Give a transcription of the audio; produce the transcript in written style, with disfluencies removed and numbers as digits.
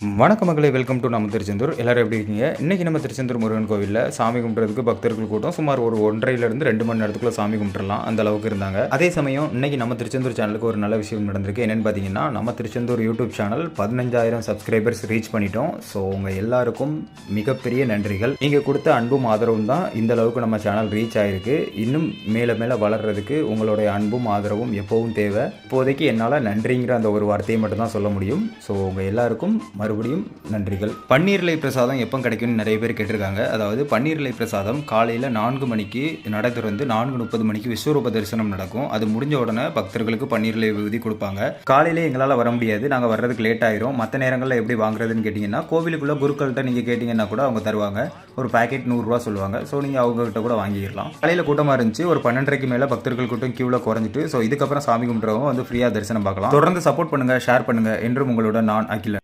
வணக்க மக்களை, welcome to நம்ம திருச்செந்தூர். எல்லாரும் எப்படி இருக்கீங்க? இன்றைக்கி நம்ம திருச்செந்தூர் முருகன் கோவிலில் சாமி கும்பிட்றதுக்கு பக்தர்கள் கூட்டம் சுமார் ஒரு 1.5லேருந்து 2 மணி நேரத்துக்குள்ள சாமி கும்பிட்றலாம், அந்த அளவுக்கு இருந்தாங்க. அதே சமயம் இன்றைக்கி நம்ம திருச்செந்தூர் சேனலுக்கு ஒரு நல்ல விஷயம் நடந்திருக்கு. என்னென்னு பார்த்தீங்கன்னா, நம்ம Tiruchendur YouTube channel 15,000 subscribers reach பண்ணிட்டோம். ஸோ உங்கள் எல்லாருக்கும் மிகப்பெரிய நன்றிகள். நீங்கள் கொடுத்த அன்பும் ஆதரவும் தான் இந்த அளவுக்கு நம்ம சேனல் ரீச் ஆகிருக்கு. இன்னும் மேலே மேலே வளர்கிறதுக்கு உங்களுடைய அன்பும் ஆதரவும் எப்போவும் தேவை. இப்போதைக்கு என்னால் நன்றிங்கிற அந்த ஒரு வார்த்தையை மட்டும் தான் சொல்ல முடியும். ஸோ உங்கள் எல்லாருக்கும் மறுபடியும் நன்றிகள். பன்னீர் இலை பிரசாதம் எப்போ கிடைக்கும்னு நிறைய பேர் கேட்டிருக்காங்க. அதாவது பன்னீர் இலை பிரசாதம் காலையில் 4 மணிக்கு நடை திறந்து 4:30 மணிக்கு விஸ்வரூப தரிசனம் நடக்கும். அது முடிஞ்ச உடனே பக்தர்களுக்கு பன்னீர் இலை விபூதி கொடுப்பாங்க. காலையிலே எங்களால் வர முடியாது, நாங்கள் வர்றதுக்கு லேட் ஆயிரும். மற்ற நேரங்களில் எப்படி வாங்குறதுன்னு கேட்டிங்கன்னா, கோவிலுக்குள்ள குருக்கள்கிட்ட நீங்கள் கேட்டிங்கன்னா கூட அவங்க தருவாங்க. ஒரு பேக்கெட் 100 ரூபா சொல்லுவாங்க. ஸோ நீங்கள் அவங்ககிட்ட கூட வாங்கிடலாம். காலையில் கூட்டமாக இருந்துச்சு. ஒரு 12:30க்கு மேலே பக்தர்கள் கூட்டம் கியூவில் குறைஞ்சிட்டு, ஸோ இதுக்கப்புறம் சாமி கும்பிட்றவங்க வந்து ஃப்ரீயாக தரிசனம் பார்க்கலாம். தொடர்ந்து சப்போர்ட் பண்ணுங்கள், ஷேர் பண்ணுங்கள். என்றும் உங்களோட நான் அகிலன்.